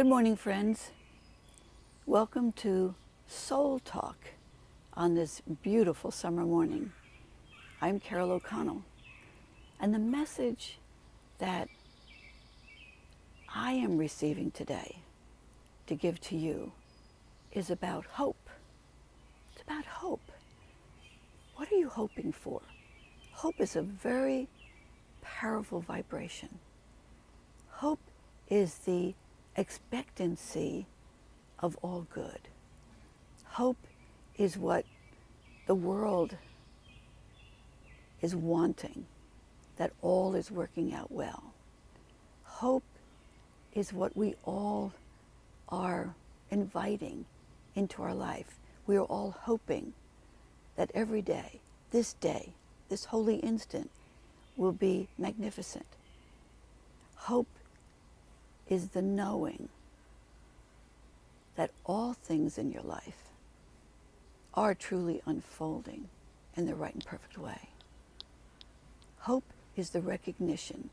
Good morning, friends. Welcome to Soul Talk on this beautiful summer morning. I'm Carole O, and the message that I am receiving today to give to you is about hope. It's about hope. What are you hoping for? Hope is a very powerful vibration. Hope is the expectancy of all good. Hope is what the world is wanting, that all is working out well. Hope is what we all are inviting into our life. We are all hoping that every day, this holy instant, will be magnificent. Hope is the knowing that all things in your life are truly unfolding in the right and perfect way. Hope is the recognition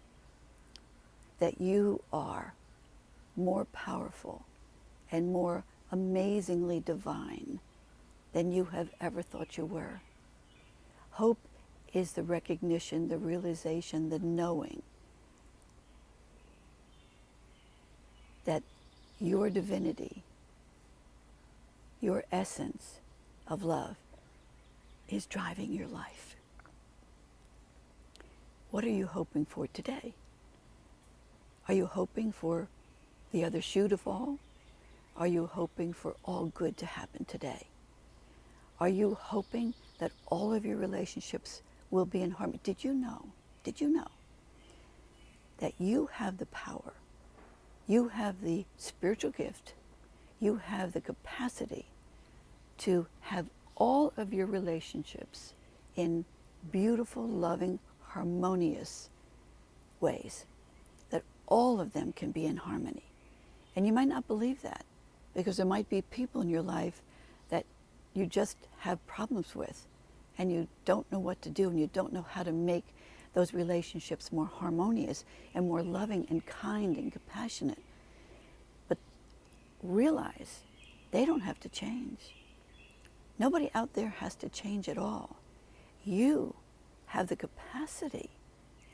that you are more powerful and more amazingly divine than you have ever thought you were. Hope is the recognition, the realization, the knowing that your divinity, your essence of love, is driving your life. What are you hoping for today? Are you hoping for the other shoe to fall? Are you hoping for all good to happen today? Are you hoping that all of your relationships will be in harmony? Did you know that you have the power, you have the spiritual gift, you have the capacity to have all of your relationships in beautiful, loving, harmonious ways, that all of them can be in harmony? And you might not believe that, because there might be people in your life that you just have problems with, and you don't know what to do, and you don't know how to make those relationships more harmonious and more loving and kind and compassionate. But realize they don't have to change. Nobody out there has to change at all. You have the capacity,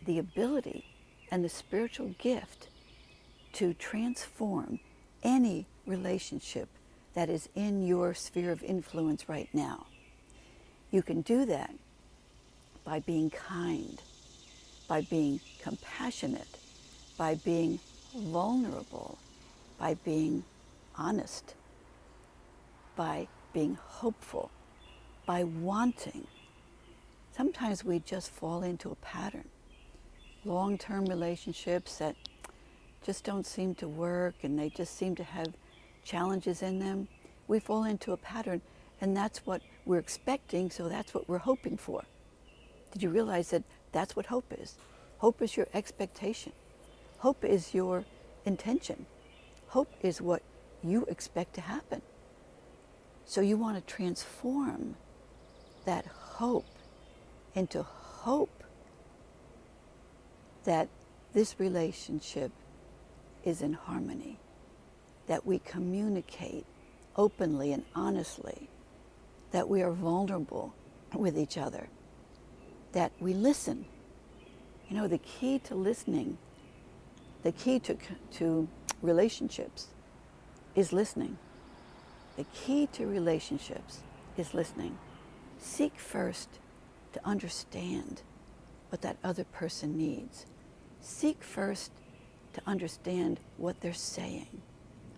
the ability, and the spiritual gift to transform any relationship that is in your sphere of influence right now. You can do that by being kind, by being compassionate, by being vulnerable, by being honest, by being hopeful, by wanting. Sometimes we just fall into a pattern. Long-term relationships that just don't seem to work, and they just seem to have challenges in them. We fall into a pattern, and that's what we're expecting, so that's what we're hoping for. Did you realize that that's what hope is? Hope is your expectation. Hope is your intention. Hope is what you expect to happen. So you want to transform that hope into hope that this relationship is in harmony, that we communicate openly and honestly, that we are vulnerable with each other, that we listen. You know, the key to listening, the key to relationships is listening. The key to relationships is listening. Seek first to understand what that other person needs. Seek first to understand what they're saying,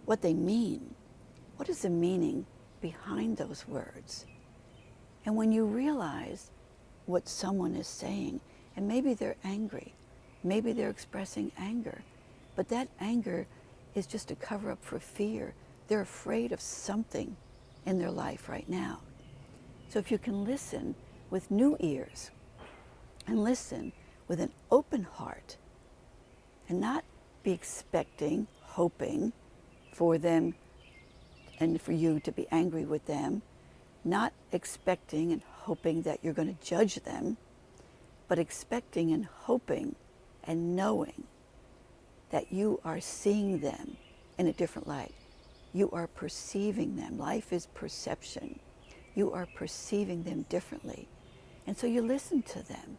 what they mean. What is the meaning behind those words? And when you realize what someone is saying, and maybe they're angry, maybe they're expressing anger, but that anger is just a cover-up for fear. They're afraid of something in their life right now. So if you can listen with new ears and listen with an open heart and not be expecting, hoping for them and for you to be angry with them, not expecting and hoping that you're going to judge them, but expecting and hoping and knowing that you are seeing them in a different light. You are perceiving them. Life is perception. You are perceiving them differently. And so you listen to them,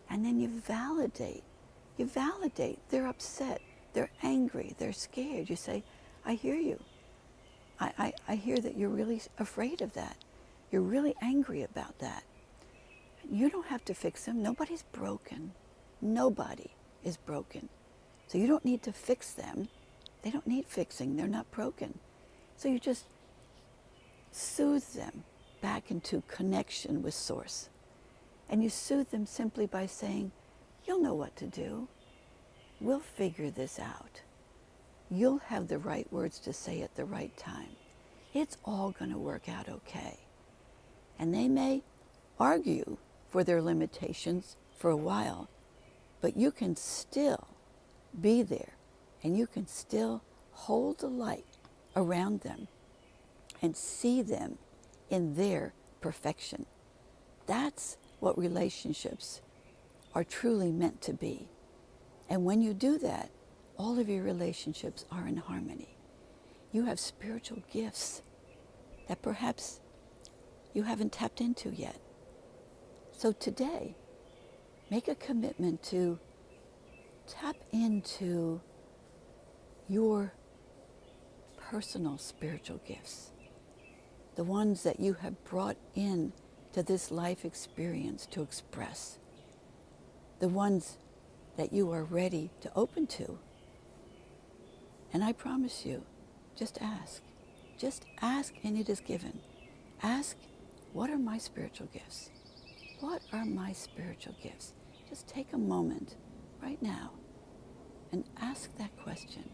and then you validate. You validate. They're upset. They're angry. They're scared. You say, I hear you. I hear that you're really afraid of that. You're really angry about that. You don't have to fix them. Nobody's broken. Nobody is broken. So you don't need to fix them. They don't need fixing. They're not broken. So you just soothe them back into connection with Source. And you soothe them simply by saying, you'll know what to do. We'll figure this out. You'll have the right words to say at the right time. It's all going to work out okay. And they may argue for their limitations for a while, but you can still be there, and you can still hold the light around them and see them in their perfection. That's what relationships are truly meant to be. And when you do that, all of your relationships are in harmony. You have spiritual gifts that perhaps you haven't tapped into yet. So today, make a commitment to tap into your personal spiritual gifts, the ones that you have brought in to this life experience to express, the ones that you are ready to open to. And I promise you, just ask. Just ask and it is given. Ask, what are my spiritual gifts? What are my spiritual gifts? Just take a moment right now and ask that question.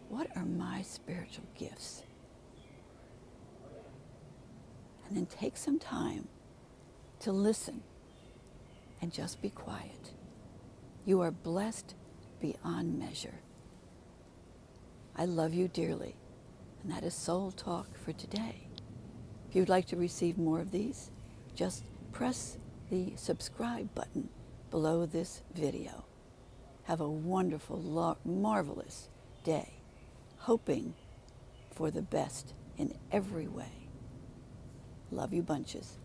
What are my spiritual gifts? And then take some time to listen and just be quiet. You are blessed beyond measure. I love you dearly, and that is Soul Talk for today. If you'd like to receive more of these, just press the subscribe button below this video. Have a wonderful, marvelous day, hoping for the best in every way. Love you bunches.